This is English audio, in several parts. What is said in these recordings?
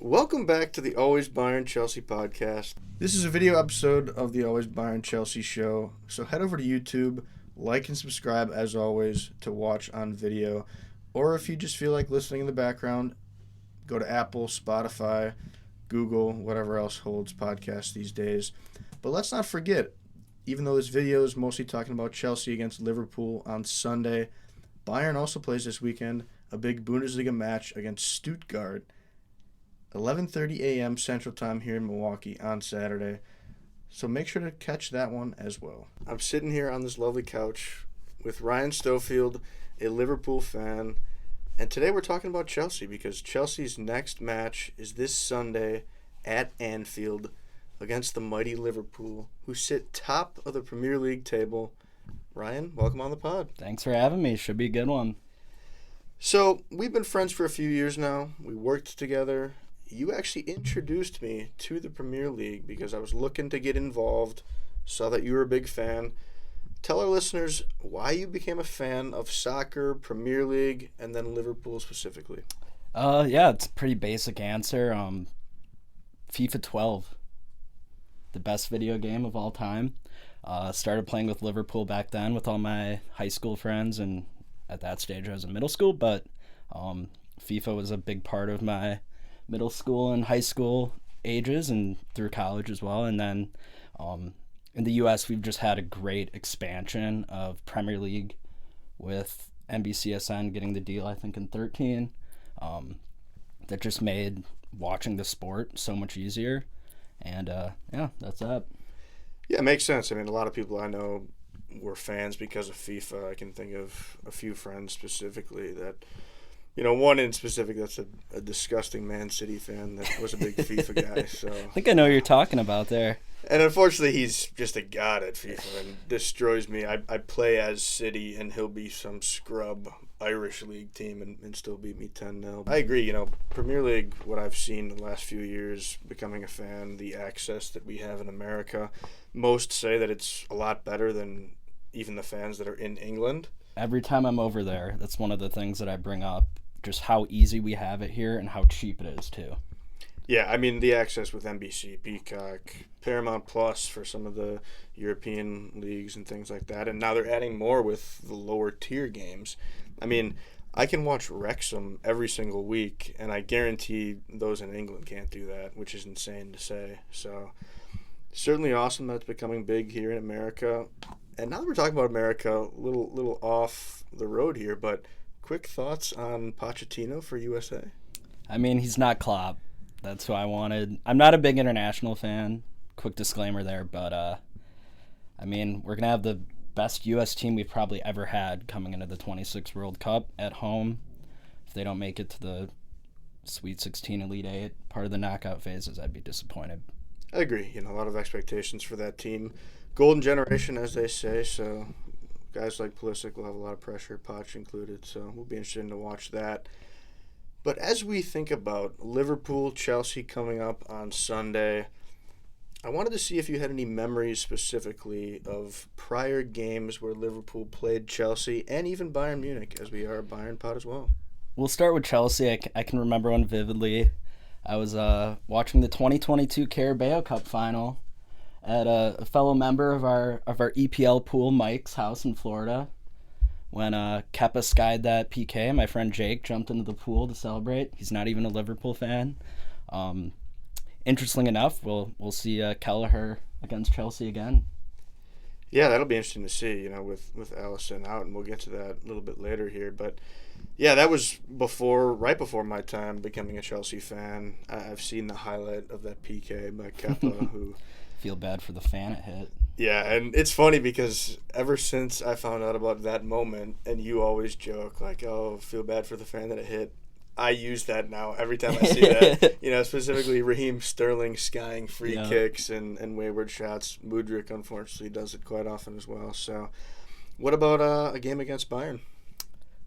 Welcome back to the Always Bayern Chelsea podcast. This is a video episode of the Always Bayern Chelsea show, so head over to YouTube, like and subscribe as always to watch on video, or if you just feel like listening in the background, go to Apple, Spotify, Google, whatever else holds podcasts these days. But let's not forget, even though this video is mostly talking about Chelsea against Liverpool on Sunday, Bayern also plays this weekend a big Bundesliga match against Stuttgart. 11:30 a.m. Central Time here in Milwaukee on Saturday. So make sure to catch that one as well. I'm sitting here on this lovely couch with Ryan Stoffield, a Liverpool fan. And today we're talking about Chelsea because Chelsea's next match is this Sunday at Anfield against the mighty Liverpool, who sit top of the Premier League table. Ryan, welcome on the pod. Thanks for having me. Should be a good one. So we've been friends for a few years now. We worked together. You actually introduced me to the Premier League because I was looking to get involved, saw that you were a big fan. Tell our listeners why you became a fan of soccer, Premier League, and then Liverpool specifically. It's a pretty basic answer. FIFA 12, the best video game of all time. Started playing with Liverpool back then with all my high school friends, and at that stage I was in middle school, but FIFA was a big part of my middle school and high school ages and through college as well. And then in the U.S., we've just had a great expansion of Premier League with NBCSN getting the deal, I think, in 2013. That just made watching the sport so much easier. And, that's that. Yeah, it makes sense. I mean, a lot of people I know were fans because of FIFA. I can think of a few friends specifically that... one in specific that's a disgusting Man City fan that was a big FIFA guy. So I think I know what you're talking about there. And unfortunately, he's just a god at FIFA and destroys me. I play as City, and he'll be some scrub Irish league team and still beat me 10-0. I agree. Premier League, what I've seen the last few years, becoming a fan, the access that we have in America, most say that it's a lot better than even the fans that are in England. Every time I'm over there, that's one of the things that I bring up, just how easy we have it here and how cheap it is, too. Yeah, I mean, the access with NBC, Peacock, Paramount Plus for some of the European leagues and things like that, and now they're adding more with the lower tier games. I mean, I can watch Wrexham every single week, and I guarantee those in England can't do that, which is insane to say. So, certainly awesome that it's becoming big here in America. And now that we're talking about America, a little off the road here, but quick thoughts on Pochettino for USA? I mean, he's not Klopp. That's who I wanted. I'm not a big international fan. Quick disclaimer there, but we're going to have the best U.S. team we've probably ever had coming into the 26 World Cup at home. If they don't make it to the Sweet 16 Elite 8, part of the knockout phases, I'd be disappointed. I agree. A lot of expectations for that team. Golden generation, as they say, so guys like Pulisic will have a lot of pressure, Poch included, so we'll be interested to watch that. But as we think about Liverpool, Chelsea coming up on Sunday, I wanted to see if you had any memories specifically of prior games where Liverpool played Chelsea and even Bayern Munich, as we are a Bayern pod as well. We'll start with Chelsea. I can remember one vividly. I was watching the 2022 Carabao Cup final at a fellow member of our EPL pool, Mike's house in Florida. When Kepa skied that PK, my friend Jake jumped into the pool to celebrate. He's not even a Liverpool fan. Interestingly enough, we'll see Kelleher against Chelsea again. Yeah, that'll be interesting to see, with Alisson out, and we'll get to that a little bit later here. But, yeah, that was right before my time becoming a Chelsea fan. I've seen the highlight of that PK by Kepa, who... Feel bad for the fan it hit. Yeah, and it's funny because ever since I found out about that moment, and you always joke, like, oh, feel bad for the fan that it hit, I use that now every time I see that. Specifically Raheem Sterling skying free kicks and wayward shots. Mudryk, unfortunately, does it quite often as well. So what about a game against Bayern?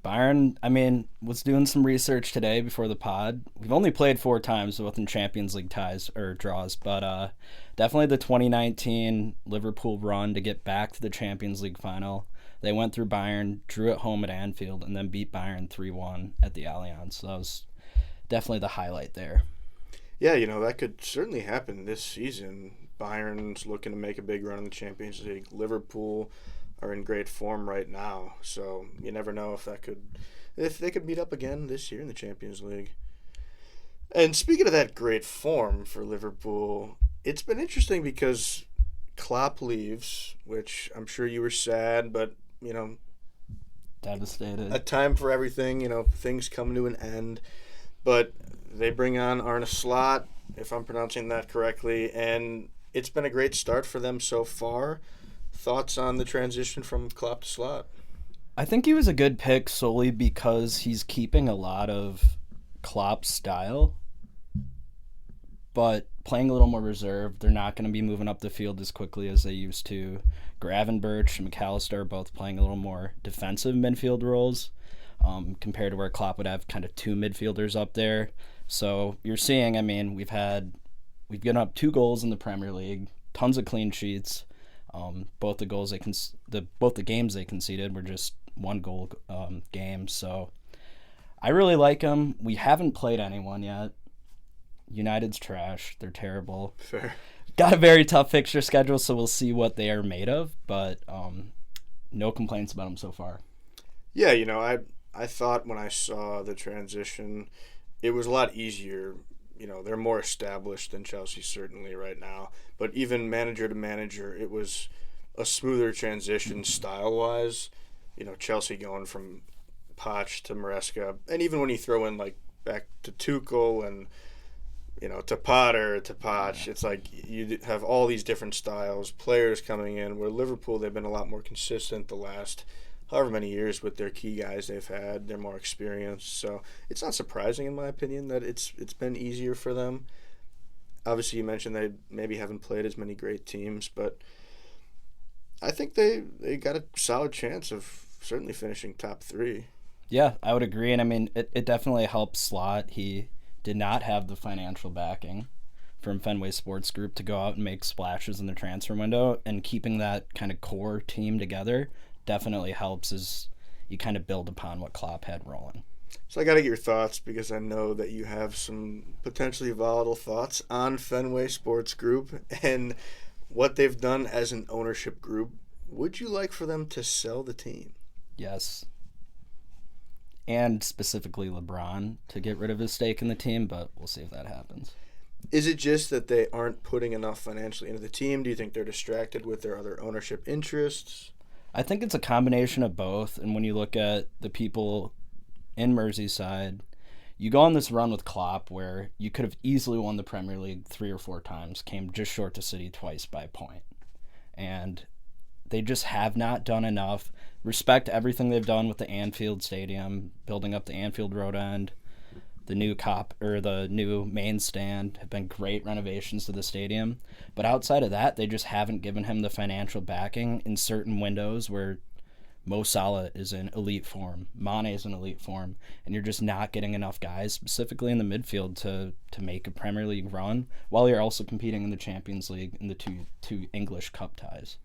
Bayern, was doing some research today before the pod. We've only played 4 times, both in Champions League ties or draws, but definitely the 2019 Liverpool run to get back to the Champions League final. They went through Bayern, drew at home at Anfield, and then beat Bayern 3-1 at the Allianz. So that was definitely the highlight there. Yeah, that could certainly happen this season. Bayern's looking to make a big run in the Champions League. Liverpool are in great form right now, so you never know if they could meet up again this year in the Champions League. And speaking of that great form for Liverpool, it's been interesting because Klopp leaves, which I'm sure you were sad, but Devastated. a time for everything. Things come to an end, but they bring on Arne Slot, if I'm pronouncing that correctly, and it's been a great start for them so far. Thoughts on the transition from Klopp to Slot? I think he was a good pick solely because he's keeping a lot of Klopp's style, but playing a little more reserved. They're not going to be moving up the field as quickly as they used to. Gravenberch and McAllister are both playing a little more defensive midfield roles compared to where Klopp would have kind of two midfielders up there. So you're seeing, we've given up 2 goals in the Premier League, tons of clean sheets. Both the games they conceded were just 1-goal games. So I really like them. We haven't played anyone yet. United's trash. They're terrible. Fair. Got a very tough fixture schedule, so we'll see what they are made of. But no complaints about them so far. Yeah, I thought when I saw the transition, it was a lot easier. They're more established than Chelsea certainly right now. But even manager to manager, it was a smoother transition style-wise. Chelsea going from Poch to Maresca. And even when you throw in, back to Tuchel and, to Potter, to Poch, it's like you have all these different styles, players coming in. Where Liverpool, they've been a lot more consistent the last however many years with their key guys they've had. They're more experienced, so it's not surprising in my opinion that it's been easier for them. Obviously, you mentioned they maybe haven't played as many great teams, but I think they got a solid chance of certainly finishing top 3. Yeah, I would agree, and it definitely helps Slot. He did not have the financial backing from Fenway Sports Group to go out and make splashes in the transfer window, and keeping that kind of core team together definitely helps as you kind of build upon what Klopp had rolling. So I got to get your thoughts because I know that you have some potentially volatile thoughts on Fenway Sports Group and what they've done as an ownership group. Would you like for them to sell the team? Yes. And specifically LeBron to get rid of his stake in the team, but we'll see if that happens. Is it just that they aren't putting enough financially into the team? Do you think they're distracted with their other ownership interests? I think it's a combination of both, and when you look at the people in Merseyside, you go on this run with Klopp where you could have easily won the Premier League 3 or 4 times, came just short to City twice by a point. And they just have not done enough. Respect everything they've done with the Anfield Stadium, building up the Anfield Road end. The new main stand have been great renovations to the stadium. But outside of that, they just haven't given him the financial backing in certain windows where Mo Salah is in elite form, Mane is in elite form, and you're just not getting enough guys, specifically in the midfield, to make a Premier League run, while you're also competing in the Champions League in the two English Cup ties.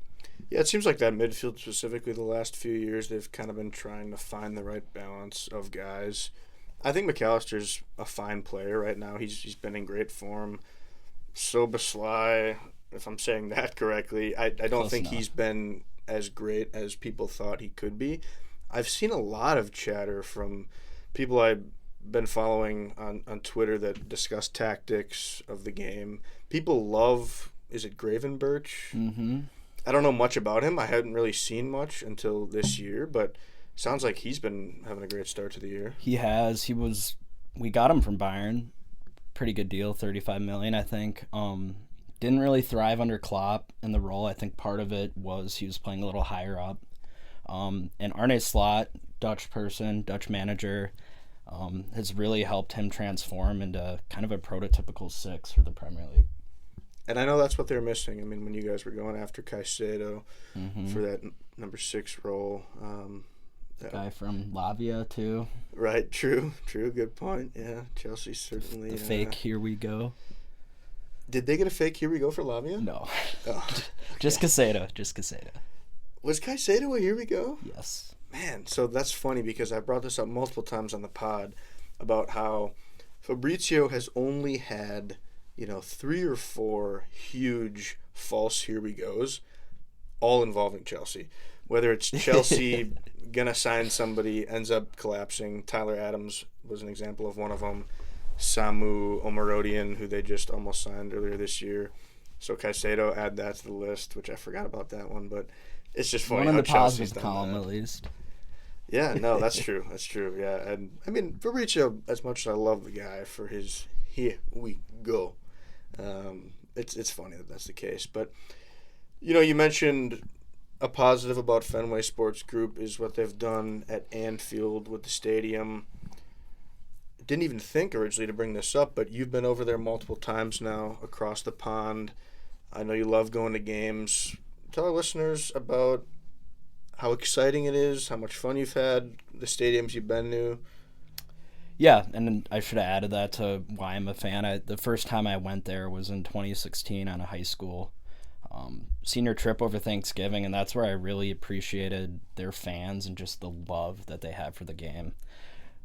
Yeah, it seems like that midfield specifically the last few years, they've kind of been trying to find the right balance of guys. I think McAllister's a fine player right now. He's been in great form. Soboslai, if I'm saying that correctly, I don't think he's been as great as people thought he could be. I've seen a lot of chatter from people I've been following on Twitter that discuss tactics of the game. People love, is it Gravenberch? Mm-hmm. I don't know much about him. I hadn't really seen much until this year, but sounds like he's been having a great start to the year. He has. We got him from Bayern. Pretty good deal, $35 million, I think. Didn't really thrive under Klopp in the role. I think part of it was he was playing a little higher up. And Arne Slot, Dutch manager, has really helped him transform into kind of a prototypical 6 for the Premier League. And I know that's what they're missing. I mean, when you guys were going after Caicedo for that number 6 role. Guy from Lavia, too. Right, true, good point. Yeah, Chelsea certainly. The fake here we go. Did they get a fake here we go for Lavia? No. Oh, Just Caicedo. Was Caicedo a here we go? Yes. Man, so that's funny because I brought this up multiple times on the pod about how Fabrizio has only had, 3 or 4 huge false here we goes, all involving Chelsea. Whether it's Chelsea gonna sign somebody, ends up collapsing. Tyler Adams was an example of one of them. Samu Omarodian, who they just almost signed earlier this year. So Caicedo, add that to the list, which I forgot about that one, but it's just funny One in how the Chelsea's positive done column, that. at least. Yeah, no, that's true. That's true. Yeah, and I mean Fabrizio, as much as I love the guy for his here we go, it's funny that that's the case. But you mentioned a positive about Fenway Sports Group is what they've done at Anfield with the stadium. Didn't even think originally to bring this up, but you've been over there multiple times now across the pond. I know you love going to games. Tell our listeners about how exciting it is, how much fun you've had, the stadiums you've been to. Yeah, and I should have added that to why I'm a fan. The first time I went there was in 2016 on a high school senior trip over Thanksgiving, and that's where I really appreciated their fans and just the love that they have for the game.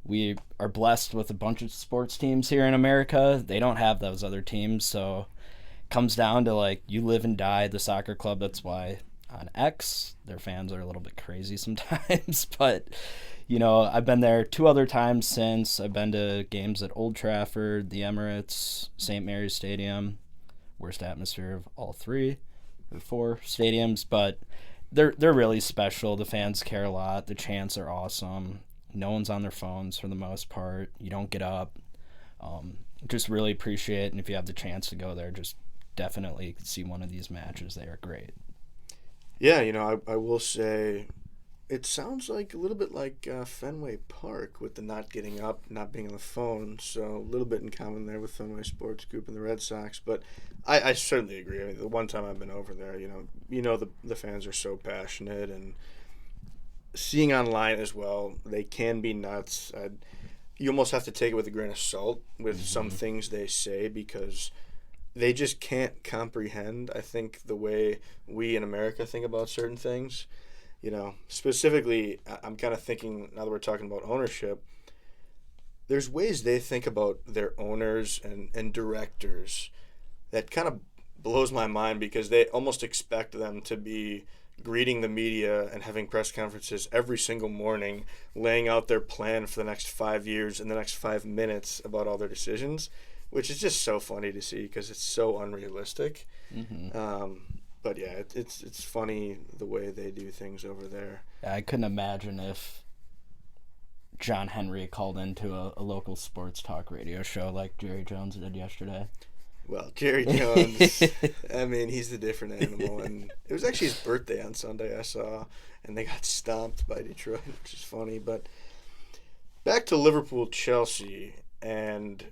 We are blessed with a bunch of sports teams here in America. They don't have those other teams, so it comes down to, you live and die at the soccer club. That's why on X, their fans are a little bit crazy sometimes. But, I've been there 2 other times since. I've been to games at Old Trafford, the Emirates, St. Mary's Stadium. Worst atmosphere of all 3 or 4 stadiums, but they're really special. The fans care a lot. The chants are awesome. No one's on their phones for the most part. You don't get up. Just really appreciate it. And if you have the chance to go there, just definitely see one of these matches. They are great. Yeah, I will say it sounds like a little bit like Fenway Park with the not getting up, not being on the phone. So a little bit in common there with Fenway Sports Group and the Red Sox. But I certainly agree. I mean, the one time I've been over there, the fans are so passionate, and seeing online as well, they can be nuts. You almost have to take it with a grain of salt with some things they say, because they just can't comprehend, I think, the way we in America think about certain things. Specifically, I'm kind of thinking, now that we're talking about ownership, there's ways they think about their owners and directors that kind of blows my mind, because they almost expect them to be greeting the media and having press conferences every single morning, laying out their plan for the next 5 years and the next 5 minutes about all their decisions, which is just so funny to see because it's so unrealistic. But yeah, it's funny the way they do things over there. I couldn't imagine if John Henry called into a local sports talk radio show like Jerry Jones did yesterday. Well, Jerry Jones, I mean, he's a different animal. And it was actually his birthday on Sunday, I saw, and they got stomped by Detroit, which is funny. But back to Liverpool, Chelsea, and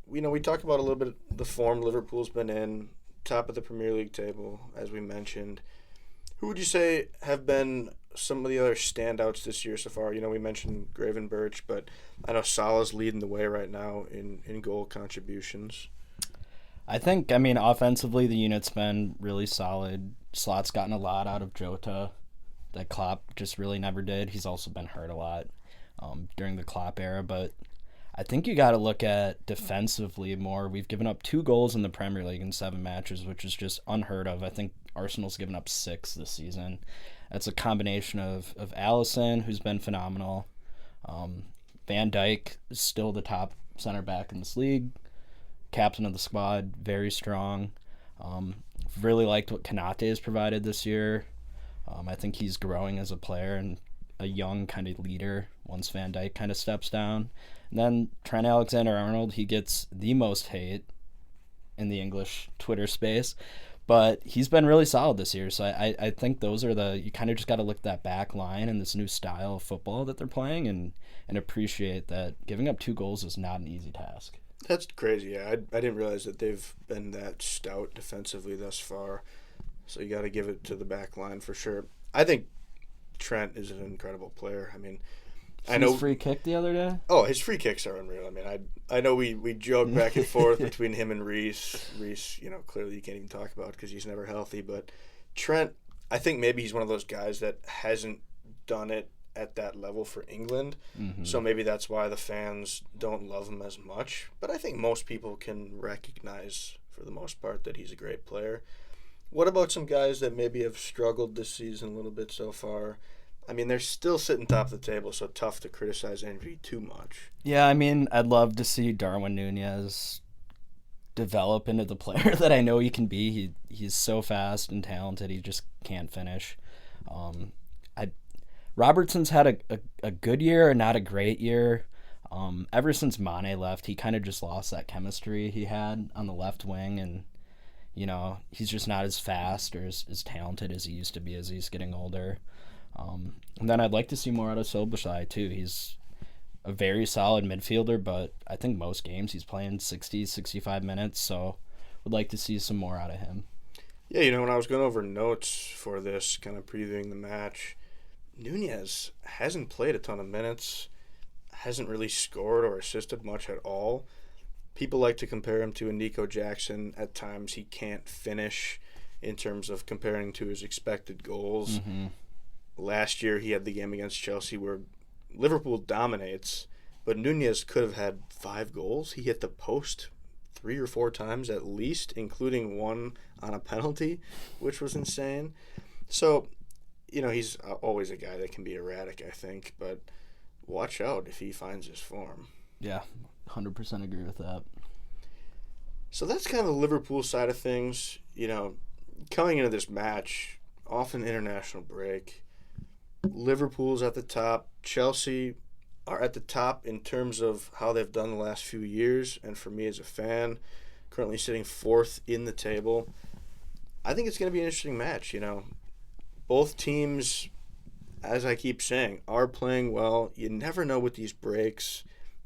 we talked about a little bit the form Liverpool's been in, top of the Premier League table, as we mentioned. Who would you say have been some of the other standouts this year so far? We mentioned Gravenberch, but I know Salah's leading the way right now in goal contributions. I think, offensively, the unit's been really solid. Slot's gotten a lot out of Jota that Klopp just really never did. He's also been hurt a lot during the Klopp era, but I think you got to look at defensively more. We've given up 2 goals in the Premier League in 7 matches, which is just unheard of. I think Arsenal's given up 6 this season. That's a combination of Alisson, who's been phenomenal. Van Dijk is still the top center back in this league. Captain of the squad, very strong. Really liked what Konate has provided this year. I think he's growing as a player and a young kind of leader once Van Dijk kind of steps down. And then Trent Alexander-Arnold, he gets the most hate in the English Twitter space, but he's been really solid this year. So I think those are you kind of just got to look at that back line and this new style of football that they're playing and appreciate that giving up 2 goals is not an easy task. That's crazy. Yeah, I didn't realize that they've been that stout defensively thus far. So you got to give it to the back line for sure. I think Trent is an incredible player. I mean, I know free kick the other day. Oh, his free kicks are unreal. I mean, I know we joke back and forth between him and Reece. Reece, clearly you can't even talk about because he's never healthy. But Trent, I think maybe he's one of those guys that hasn't done it at that level for England. Mm-hmm. So maybe that's why the fans don't love him as much. But I think most people can recognize, for the most part, that he's a great player. What about some guys that maybe have struggled this season a little bit so far? I mean, they're still sitting top of the table, so tough to criticize Envy too much. Yeah, I mean, I'd love to see Darwin Nunez develop into the player that I know he can be. He's so fast and talented, he just can't finish. Robertson's had a good year, not a great year. Ever since Mane left, he kind of just lost that chemistry he had on the left wing, and he's just not as fast or as talented as he used to be as he's getting older. And then I'd like to see more out of Solskjaer too. He's a very solid midfielder, but I think most games he's playing 60, 65 minutes, so would like to see some more out of him. Yeah, when I was going over notes for this, kind of previewing the match, Nunez hasn't played a ton of minutes, hasn't really scored or assisted much at all. People like to compare him to a Nico Jackson. At times he can't finish in terms of comparing to his expected goals. Mm-hmm. Last year he had the game against Chelsea where Liverpool dominates, but Nunez could have had 5 goals. He hit the post 3 or 4 times at least, including one on a penalty, which was insane. So, he's always a guy that can be erratic, I think, but watch out if he finds his form. Yeah, 100% agree with that. So that's kind of the Liverpool side of things. Coming into this match, off an international break, Liverpool's at the top. Chelsea are at the top in terms of how they've done the last few years, and for me as a fan, currently sitting 4th in the table. I think it's going to be an interesting match. Both teams, as I keep saying, are playing well. You never know with these breaks.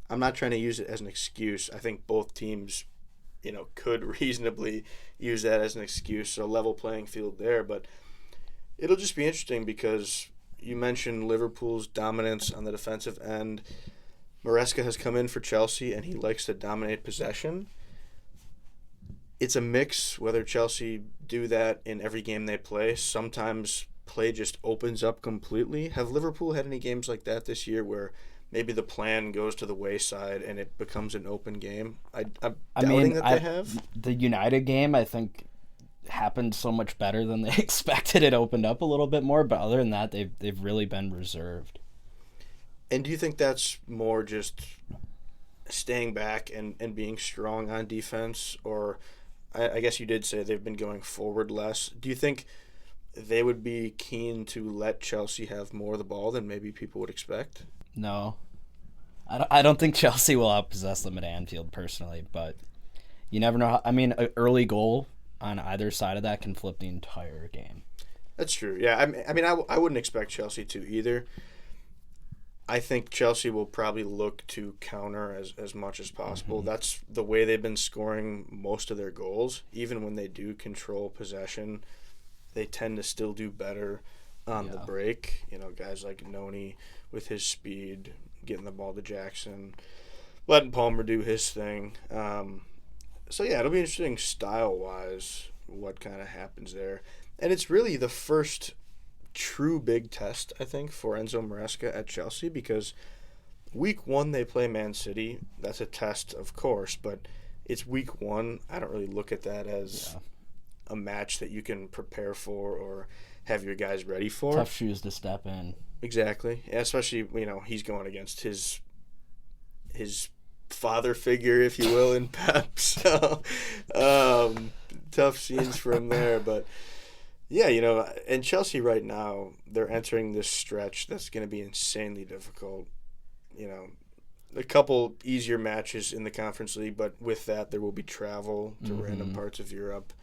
I'm not trying to use it as an excuse. I think both teams, could reasonably use that as an excuse. So level playing field there. But it'll just be interesting because you mentioned Liverpool's dominance on the defensive end. Maresca has come in for Chelsea, and he likes to dominate possession. It's a mix whether Chelsea do that in every game they play. Sometimes play just opens up completely. Have Liverpool had any games like that this year where maybe the plan goes to the wayside and it becomes an open game? I'm doubting that they have. The United game, I think, happened so much better than they expected. It opened up a little bit more, but other than that, they've really been reserved. And do you think that's more just staying back and being strong on defense, or I guess you did say they've been going forward less. Do you think they would be keen to let Chelsea have more of the ball than maybe people would expect? No. I don't think Chelsea will outpossess them at Anfield, personally, but you never know. An early goal on either side of that can flip the entire game. That's true. Yeah, I wouldn't expect Chelsea to either. I think Chelsea will probably look to counter as much as possible. Mm-hmm. That's the way they've been scoring most of their goals. Even when they do control possession, they tend to still do better on the break. Guys like Noni with his speed, getting the ball to Jackson, letting Palmer do his thing. So, it'll be interesting style-wise what kind of happens there. And it's really the first true big test, I think, for Enzo Maresca at Chelsea, because week 1 they play Man City. That's a test, of course, but it's week 1. I don't really look at that as a match that you can prepare for or have your guys ready for. Tough shoes to step in. Exactly. Especially, he's going against his father figure, if you will, in Pep. So, tough scenes for him there, but yeah, and Chelsea right now, they're entering this stretch that's going to be insanely difficult. A couple easier matches in the Conference League, but with that, there will be travel to random parts of Europe.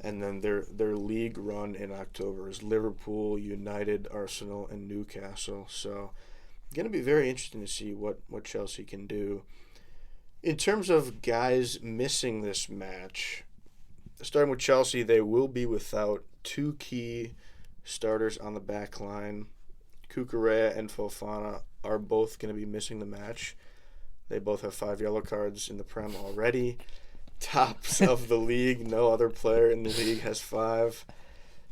And then their league run in October is Liverpool, United, Arsenal, and Newcastle. So, going to be very interesting to see what Chelsea can do. In terms of guys missing this match, starting with Chelsea, they will be without 2 key starters on the back line. Cucurella and Fofana are both going to be missing the match. They both have 5 yellow cards in the Prem already. Tops of the league. No other player in the league has 5.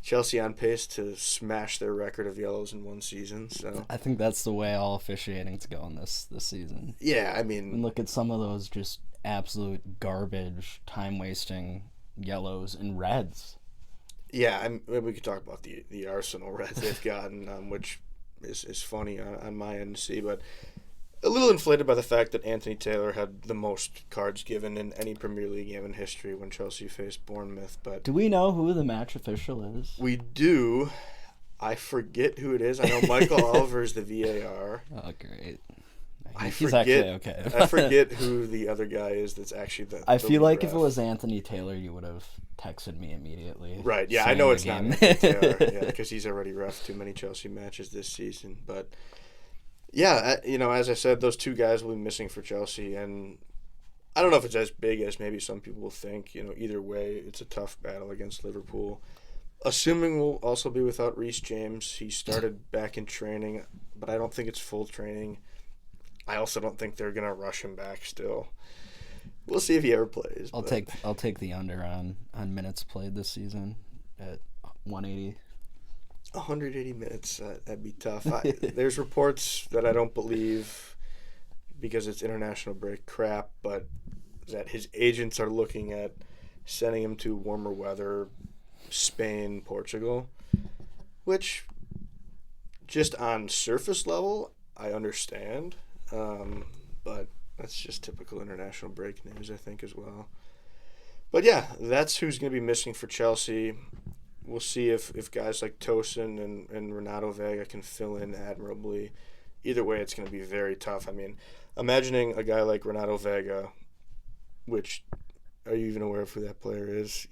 Chelsea on pace to smash their record of yellows in one season. So I think that's the way all officiating's going this season. yeah, I mean, And look at some of those just absolute garbage, time-wasting yellows and reds. yeah, we could talk about the Arsenal reds they've gotten, which is funny on my end to see, but a little inflated by the fact that Anthony Taylor had the most cards given in any Premier League game in history when Chelsea faced Bournemouth. But Do we know who the match official is? we do. I forget who it is. I know Michael Oliver's the VAR. Oh, great. He's He's actually okay. I forget who the other guy is that's actually the I the feel lead like ref. if it was Anthony Taylor, you would have texted me immediately. Right, yeah, I saying know the it's not game. Anthony Taylor, yeah, because he's already reffed too many Chelsea matches this season. But yeah, as I said, those two guys will be missing for Chelsea, and I don't know if it's as big as maybe some people will think. Either way, it's a tough battle against Liverpool. Assuming we'll also be without Reece James. He started back in training, but I don't think it's full training. I also don't think they're gonna rush him back still. We'll see if he ever plays. I'll take the under on minutes played this season at 180. 180 minutes, that'd be tough. There's reports that I don't believe because it's international break crap, but that his agents are looking at sending him to warmer weather, Spain, Portugal, which just on surface level, I understand, but that's just typical international break news, I think, as well. But yeah, that's who's going to be missing for Chelsea. We'll see if guys like Tosin and Renato Vega can fill in admirably. Either way, it's going to be very tough. I mean, imagining a guy like Renato Vega, which, are you even aware of who that player is?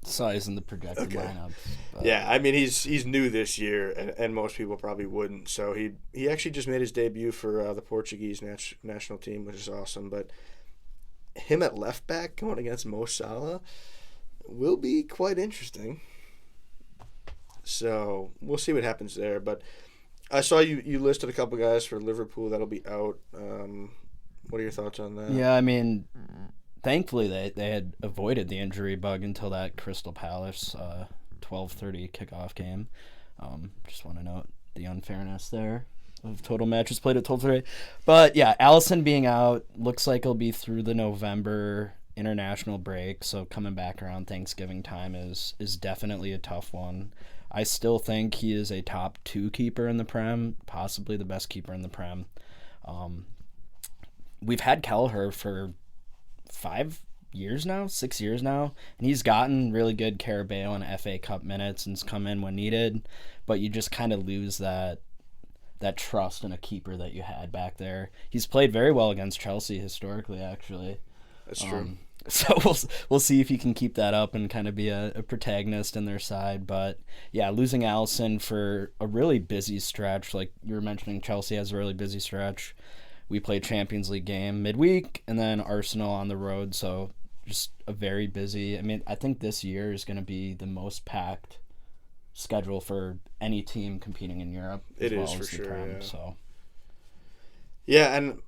Saw he's in the projected lineup. But Yeah, I mean, he's new this year, and most people probably wouldn't. So he actually just made his debut for the Portuguese national team, which is awesome. But him at left back going against Mo Salah will be quite interesting. So we'll see what happens there. But I saw you listed a couple guys for Liverpool that'll be out. What are your thoughts on that? Yeah, I mean, thankfully they had avoided the injury bug until that Crystal Palace 12:30 kickoff game. Just want to note the unfairness there of total matches played at 12:30. But yeah, Alisson being out looks like he'll be through the November international break. So coming back around Thanksgiving time is definitely a tough one. I still think he is a top 2 keeper in the Prem, possibly the best keeper in the Prem. We've had Kelleher for 6 years now, and he's gotten really good Carabao and FA Cup minutes and's come in when needed, but you just kind of lose that trust in a keeper that you had back there. He's played very well against Chelsea historically, actually. That's true. So we'll see if he can keep that up and kind of be a protagonist in their side. But yeah, losing Alisson for a really busy stretch, like you were mentioning, Chelsea has a really busy stretch. We play Champions League game midweek and then Arsenal on the road, so just a very busy. I mean, I think this year is going to be the most packed schedule for any team competing in Europe. It is for sure. Prem, yeah. So Yeah, and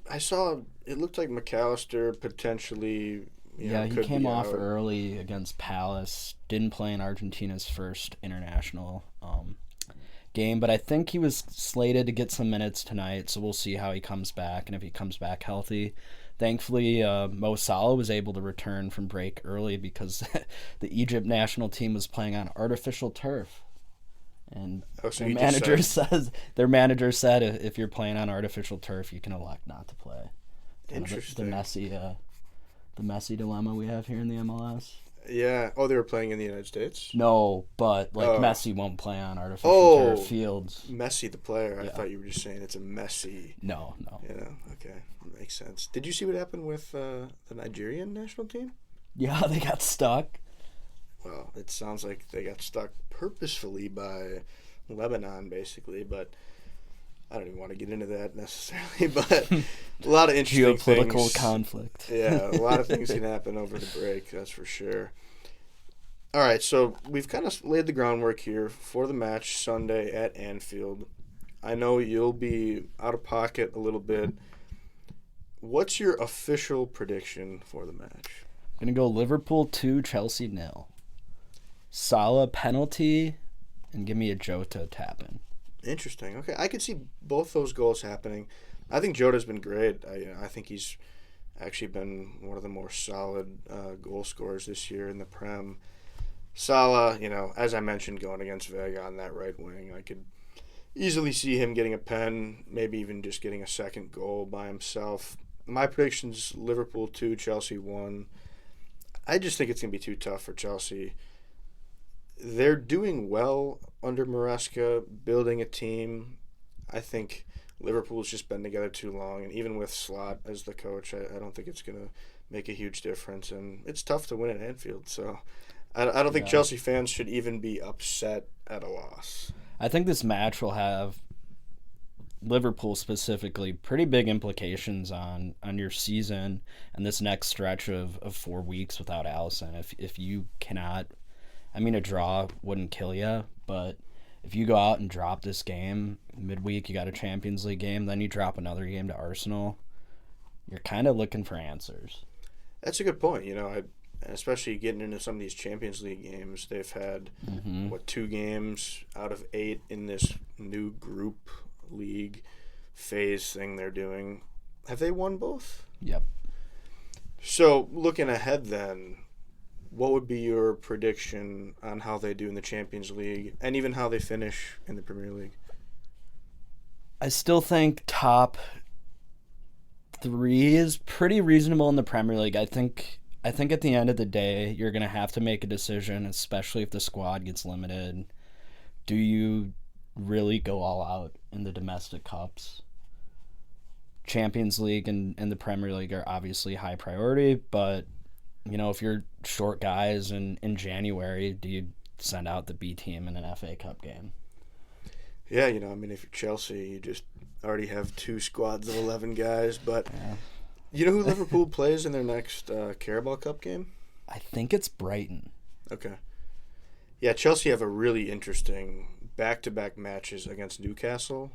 I saw it looked like McAllister potentially. He could came be off out. early against Palace. Didn't play in Argentina's first international game, but I think he was slated to get some minutes tonight, so we'll see how he comes back and if he comes back healthy. Thankfully, Mo Salah was able to return from break early because the Egypt national team was playing on artificial turf. And their manager said if you're playing on artificial turf, you can elect not to play. Interesting. The messy dilemma we have here in the MLS. Yeah. Oh, they were playing in the United States? No, but Messi won't play on artificial turf fields. Messi the player. Yeah. I thought you were just saying it's a Messi. No. Yeah, okay. Makes sense. Did you see what happened with the Nigerian national team? Yeah, they got stuck. Well, it sounds like they got stuck purposefully by Lebanon, basically, but I don't even want to get into that necessarily, but a lot of interesting geopolitical things. conflict. Yeah, a lot of things can happen over the break, that's for sure. All right, so we've kind of laid the groundwork here for the match Sunday at Anfield. I know you'll be out of pocket a little bit. What's your official prediction for the match? I'm going to go Liverpool 2, Chelsea 0. Salah penalty, and give me a Jota tap-in. Interesting. Okay, I could see both those goals happening. I think Jota's been great. I think he's actually been one of the more solid goal scorers this year in the Prem. Salah, as I mentioned, going against Vega on that right wing, I could easily see him getting a pen, maybe even just getting a second goal by himself. My prediction's Liverpool 2, Chelsea 1. I just think it's going to be too tough for Chelsea. They're doing well under Maresca, building a team. I think Liverpool's just been together too long, and even with Slot as the coach, I don't think it's going to make a huge difference. And it's tough to win at Anfield, so I don't think Chelsea fans should even be upset at a loss. I think this match will have, Liverpool specifically, pretty big implications on your season and this next stretch of 4 weeks without Alisson. If you cannot, a draw wouldn't kill you, but if you go out and drop this game midweek, you got a Champions League game, then you drop another game to Arsenal, you're kind of looking for answers. That's a good point. Especially getting into some of these Champions League games, they've had 2 games out of 8 in this new group league phase thing they're doing. Have they won both? Yep. So looking ahead then, what would be your prediction on how they do in the Champions League and even how they finish in the Premier League? I still think top 3 is pretty reasonable in the Premier League. I think at the end of the day, you're going to have to make a decision, especially if the squad gets limited. Do you really go all out in the domestic cups? Champions League and the Premier League are obviously high priority, but if you're short guys in January, do you send out the B team in an FA Cup game? Yeah, if you're Chelsea, you just already have 2 squads of 11 guys. But you know who Liverpool plays in their next Carabao Cup game? I think it's Brighton. Okay. Yeah, Chelsea have a really interesting back-to-back matches against Newcastle.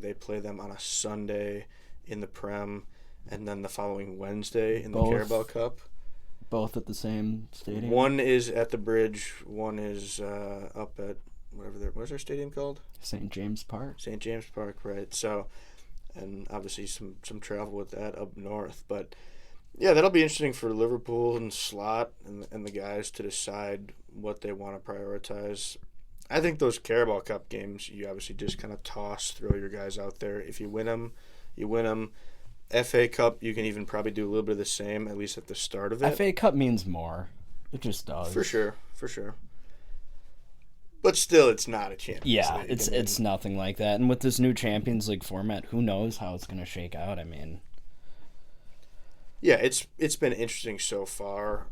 They play them on a Sunday in the Prem, and then the following Wednesday in the Carabao Cup. Both at the same stadium? One is at the Bridge. One is up at what's their stadium called? St. James Park. St. James Park, right. So, and obviously some travel with that up north. But, yeah, that'll be interesting for Liverpool and Slot and the guys to decide what they want to prioritize. I think those Carabao Cup games, you obviously just kind of throw your guys out there. If you win them, you win them. FA Cup, you can even probably do a little bit of the same, at least at the start of it. FA Cup means more. It just does. For sure. But still, it's not a Champions League. Yeah, it's nothing like that. And with this new Champions League format, who knows how it's going to shake out? Yeah, it's been interesting so far.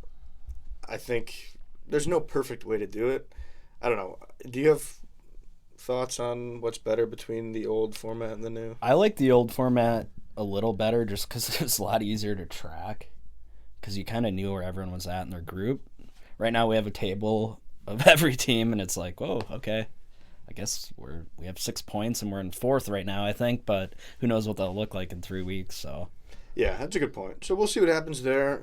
I think there's no perfect way to do it. I don't know. Do you have thoughts on what's better between the old format and the new? I like the old format a little better just because it was a lot easier to track, because you kind of knew where everyone was at in their group. Right now we have a table of every team, and it's like, whoa, okay, I guess we have 6 points and we're in 4th right now, I think, but who knows what that'll look like in 3 weeks. So yeah, that's a good point. So we'll see what happens there.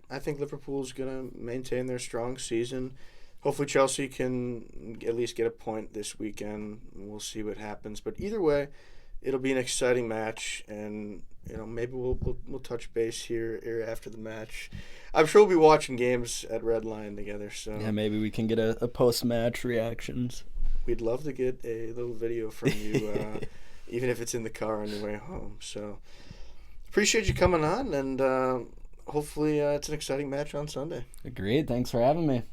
I think Liverpool's going to maintain their strong season. Hopefully Chelsea can at least get a point this weekend. We'll see what happens, but either way, it'll be an exciting match, and maybe we'll touch base here after the match. I'm sure we'll be watching games at Red Lion together. So yeah, maybe we can get a post-match reactions. We'd love to get a little video from you, even if it's in the car on your way home. So appreciate you coming on, and hopefully it's an exciting match on Sunday. Agreed. Thanks for having me.